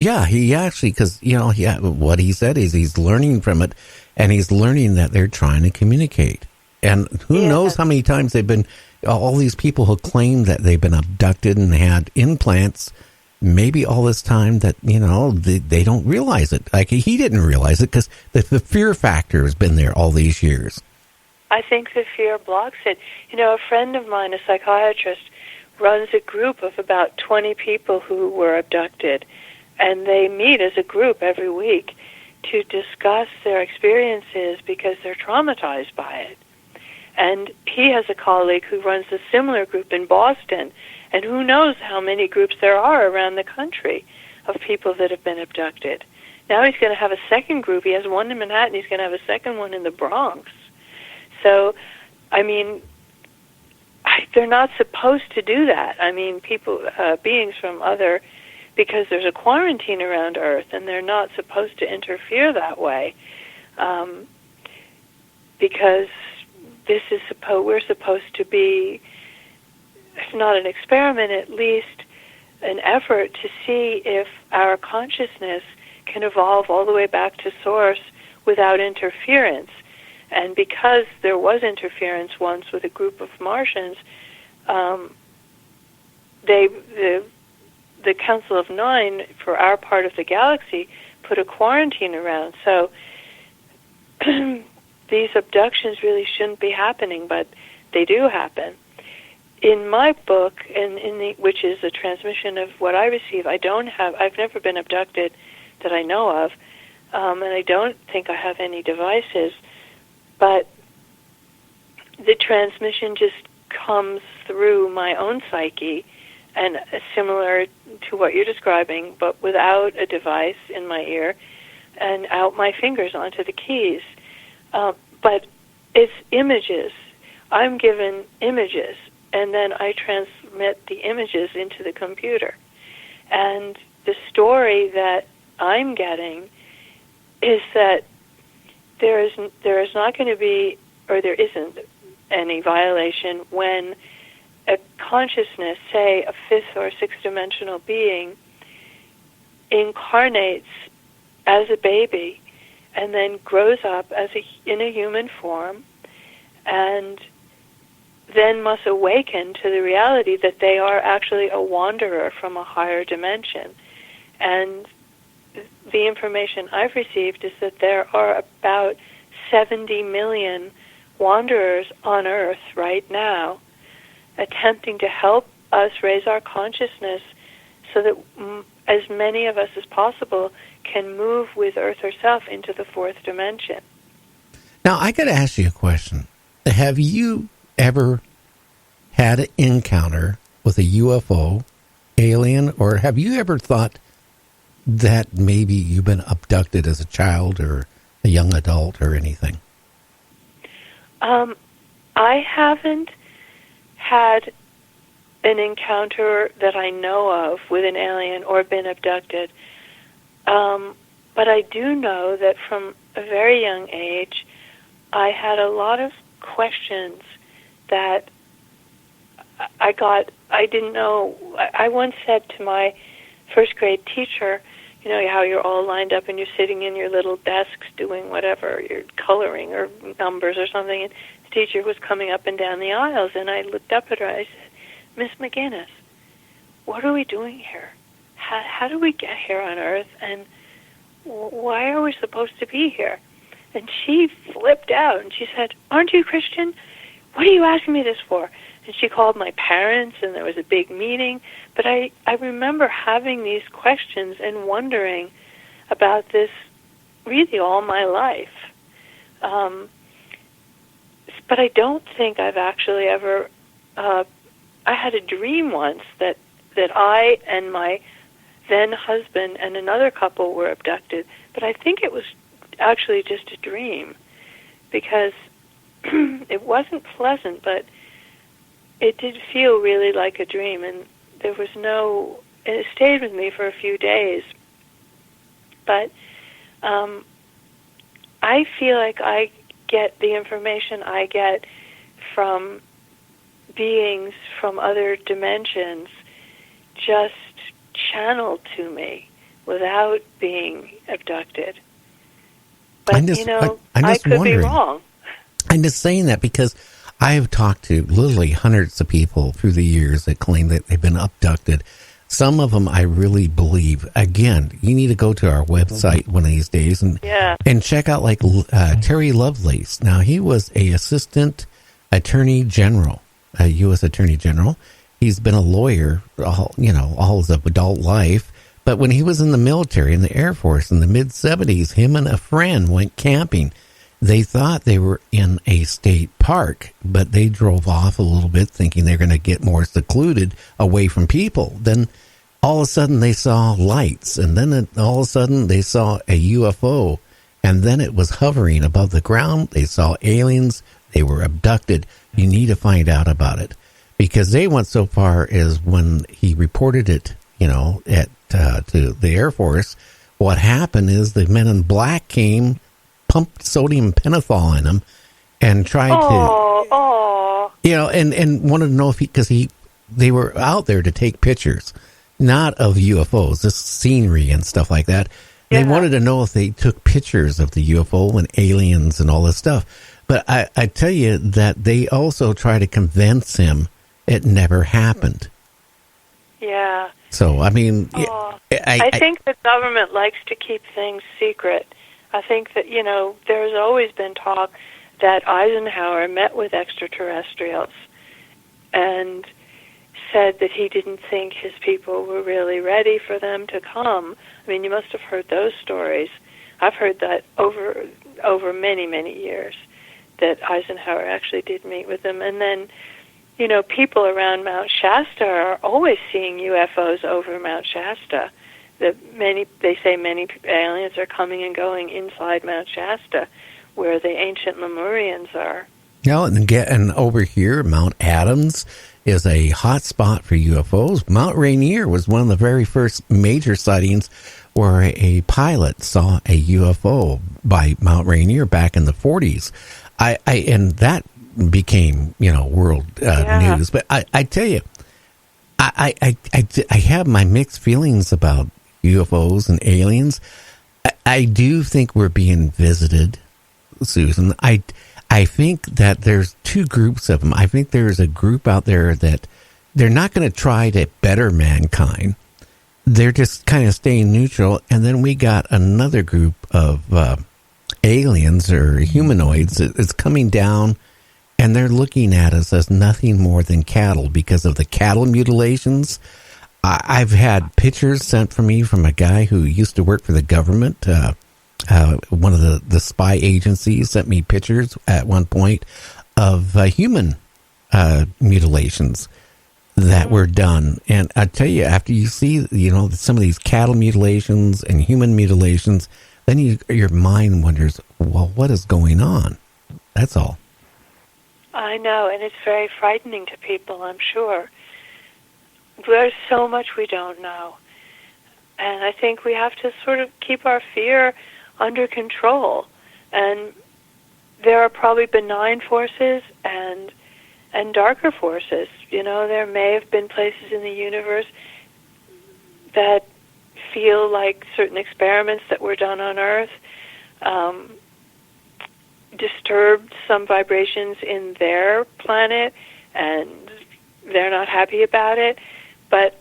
Yeah, he actually, because, what he said is he's learning from it, and he's learning that they're trying to communicate. And who knows how many times all these people who claim that they've been abducted and had implants, maybe all this time that, they don't realize it. Like, he didn't realize it because the fear factor has been there all these years. I think the fear blocks it. A friend of mine, a psychiatrist, runs a group of about 20 people who were abducted. And they meet as a group every week to discuss their experiences because they're traumatized by it. And he has a colleague who runs a similar group in Boston, and who knows how many groups there are around the country of people that have been abducted. Now he's going to have a second group. He has one in Manhattan. He's going to have a second one in the Bronx. So, they're not supposed to do that. People, beings from other... because there's a quarantine around Earth, and they're not supposed to interfere that way, because we're supposed to be, if not an experiment, at least an effort to see if our consciousness can evolve all the way back to source without interference. And because there was interference once with a group of Martians, the Council of Nine, for our part of the galaxy, put a quarantine around. So these abductions really shouldn't be happening, but they do happen. In my book, which is a transmission of what I receive, I've never been abducted that I know of, and I don't think I have any devices, but the transmission just comes through my own psyche, and similar to what you're describing, but without a device in my ear, and out my fingers onto the keys. But it's images. I'm given images, and then I transmit the images into the computer. And the story that I'm getting is that there is not going to be, or there isn't any violation when a consciousness, say a fifth or sixth dimensional being, incarnates as a baby and then grows up in a human form, and then must awaken to the reality that they are actually a wanderer from a higher dimension. And the information I've received is that there are about 70 million wanderers on Earth right now, attempting to help us raise our consciousness so that as many of us as possible can move with Earth herself into the fourth dimension. Now, I got to ask you a question. Have you ever had an encounter with a UFO, alien, or have you ever thought that maybe you've been abducted as a child or a young adult or anything? I haven't had an encounter that I know of with an alien or been abducted. But I do know that from a very young age, I had a lot of questions that I didn't know. I once said to my first grade teacher, you know how you're all lined up and you're sitting in your little desks doing whatever, you're coloring or numbers or something, and the teacher was coming up and down the aisles, and I looked up at her and I said, Miss McGinnis, what are we doing here? How do we get here on Earth, and why are we supposed to be here? And she flipped out, and she said, aren't you Christian? What are you asking me this for? And she called my parents, and there was a big meeting. But I remember having these questions and wondering about this really all my life. But I don't think I've actually ever... I had a dream once that I and my then-husband and another couple were abducted. But I think it was actually just a dream, because it wasn't pleasant, but it did feel really like a dream, and there was and it stayed with me for a few days. But I feel like I get the information I get from beings from other dimensions just channeled to me. without being abducted. But, I'm just I could wondering. be wrong. I'm just saying that because I have talked to literally hundreds of people through the years that claim that they've been abducted. Some of them I really believe. Again, you need to go to our website one of these days and check out like Terry Lovelace. Now, he was a assistant attorney general, a U.S. attorney general. He's been a lawyer, all his adult life. But when he was in the military, in the Air Force, in the mid-'70s, him and a friend went camping. They thought they were in a state park, but they drove off a little bit thinking they're going to get more secluded away from people. Then all of a sudden they saw lights, and then all of a sudden they saw a UFO, and then it was hovering above the ground. They saw aliens. They were abducted. You need to find out about it, because they went so far as when he reported it, to the Air Force, what happened is the men in black came, pumped sodium pentothal in him, and tried and wanted to know if they were out there to take pictures, not of UFOs, just scenery and stuff like that. They wanted to know if they took pictures of the UFO and aliens and all this stuff. But I tell you that they also try to convince him it never happened. Yeah. So, I mean, I think the government likes to keep things secret. I think that, there's always been talk that Eisenhower met with extraterrestrials and said that he didn't think his people were really ready for them to come. I mean, you must have heard those stories. I've heard that over many, many years, that Eisenhower actually did meet with them. And then, people around Mount Shasta are always seeing UFOs over Mount Shasta. They say many aliens are coming and going inside Mount Shasta, where the ancient Lemurians are. And over here, Mount Adams is a hot spot for UFOs. Mount Rainier was one of the very first major sightings where a pilot saw a UFO by Mount Rainier back in the 40s. And that became, world news. But I tell you, I have my mixed feelings about UFOs and aliens. I do think we're being visited, Susan. I think that there's two groups of them. I think there's a group out there that they're not going to try to better mankind. They're just kind of staying neutral. And then we got another group of aliens or humanoids that's coming down, and they're looking at us as nothing more than cattle because of the cattle mutilations. I've had pictures sent from me from a guy who used to work for the government. One of the spy agencies sent me pictures at one point of human mutilations that were done. And I tell you, after you see, some of these cattle mutilations and human mutilations, then your mind wonders, well, what is going on? That's all. I know, and it's very frightening to people, I'm sure. There's so much we don't know. And I think we have to sort of keep our fear under control. And there are probably benign forces and darker forces. There may have been places in the universe that feel like certain experiments that were done on Earth disturbed some vibrations in their planet, and they're not happy about it. But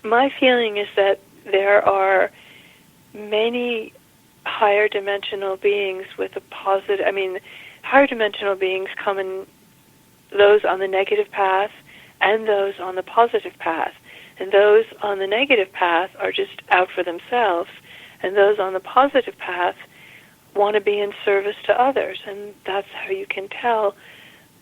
my feeling is that there are many higher dimensional beings with a positive, higher dimensional beings come in, those on the negative path and those on the positive path. And those on the negative path are just out for themselves, and those on the positive path want to be in service to others. And that's how you can tell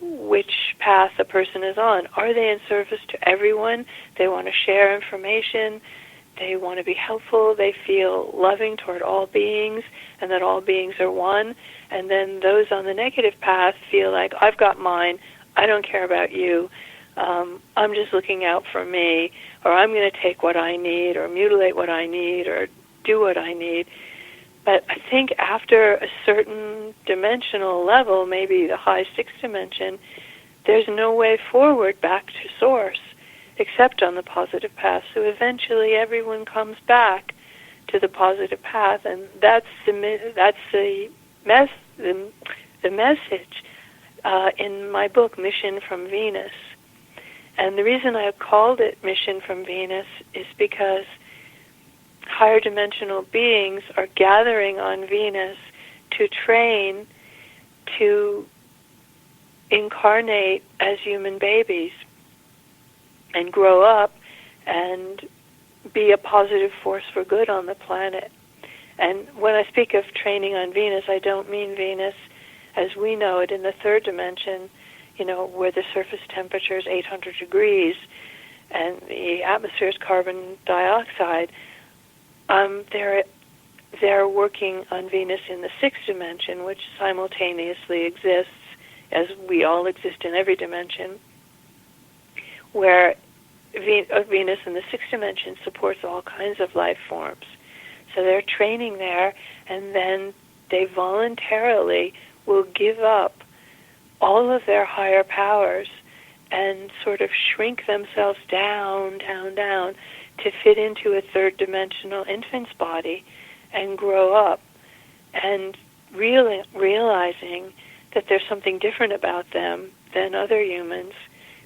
which path a person is on. Are they in service to everyone? They want to share information. They want to be helpful. They feel loving toward all beings, and that all beings are one. And then those on the negative path feel like, I've got mine. I don't care about you. I'm just looking out for me, or I'm going to take what I need, or mutilate what I need, or do what I need. But I think after a certain dimensional level, maybe the high sixth dimension, there's no way forward back to source except on the positive path. So eventually everyone comes back to the positive path, and that's the message in my book, Mission from Venus. And the reason I called it Mission from Venus is because higher dimensional beings are gathering on Venus to train to incarnate as human babies and grow up and be a positive force for good on the planet. And when I speak of training on Venus, I don't mean Venus as we know it in the third dimension, where the surface temperature is 800 degrees and the atmosphere is carbon dioxide. They're working on Venus in the sixth dimension, which simultaneously exists as we all exist in every dimension, where Venus in the sixth dimension supports all kinds of life forms. So they're training there, and then they voluntarily will give up all of their higher powers and sort of shrink themselves down to fit into a third-dimensional infant's body and grow up, and realizing that there's something different about them than other humans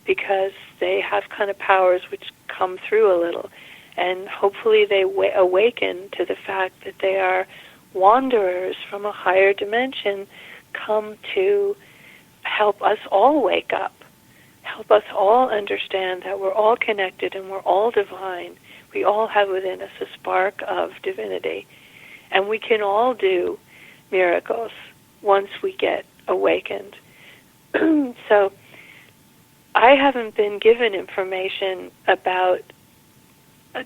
because they have kind of powers which come through a little. And hopefully they awaken to the fact that they are wanderers from a higher dimension come to help us all wake up, help us all understand that we're all connected and we're all divine. We all have within us a spark of divinity. And we can all do miracles once we get awakened. So I haven't been given information about,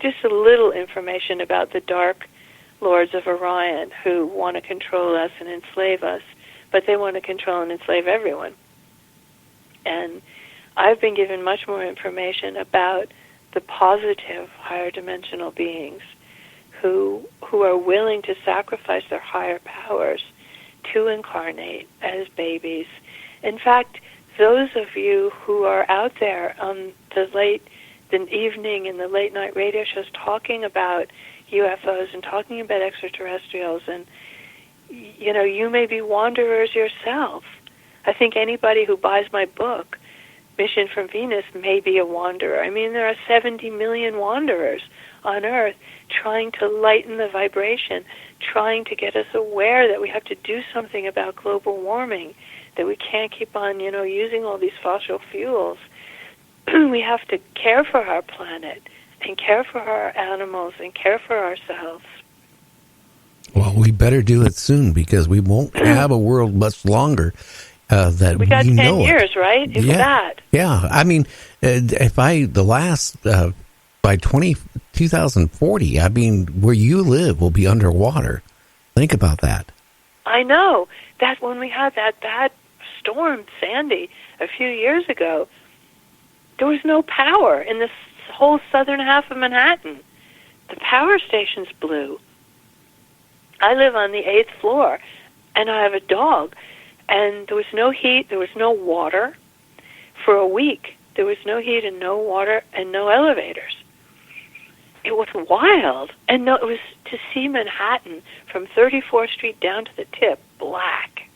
just a little information about the Dark Lords of Orion who want to control us and enslave us, but they want to control and enslave everyone. And I've been given much more information about the positive higher dimensional beings who are willing to sacrifice their higher powers to incarnate as babies. In fact, those of you who are out there on the evening and the late night radio shows talking about UFOs and talking about extraterrestrials, and you may be wanderers yourself. I think anybody who buys my book, Mission from Venus, may be a wanderer. I mean, there are 70 million wanderers on Earth trying to lighten the vibration, trying to get us aware that we have to do something about global warming, that we can't keep on, using all these fossil fuels. We have to care for our planet and care for our animals and care for ourselves. Well, we better do it soon because we won't have a world much longer that we got 10 years, it. Right? If that. Yeah. I mean, by 2040, I mean, where you live will be underwater. Think about that. I know. That when we had that bad storm, Sandy, a few years ago, there was no power in this whole southern half of Manhattan. The power stations blew. I live on the 8th floor, and I have a dog, and there was no heat, there was no water. For a week, there was no heat and no water and no elevators. It was wild. And it was to see Manhattan from 34th Street down to the tip, black.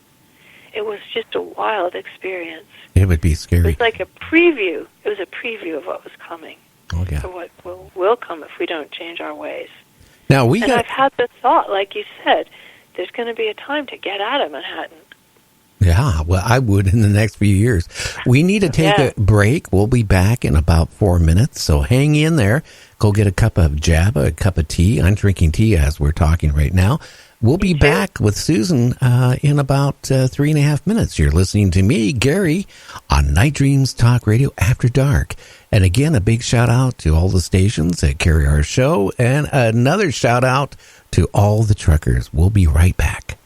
It was just a wild experience. It would be scary. It was like a preview. It was a preview of what was coming. Oh, yeah. For what will come if we don't change our ways. Now I've had the thought, like you said, there's going to be a time to get out of Manhattan. Yeah, well, I would in the next few years. We need to take a break. We'll be back in about 4 minutes, so hang in there. Go get a cup of Java, a cup of tea. I'm drinking tea as we're talking right now. We'll be back with Susan in about 3.5 minutes. You're listening to me, Gary, on Night Dreams Talk Radio After Dark. And again, a big shout out to all the stations that carry our show, and another shout out to all the truckers. We'll be right back.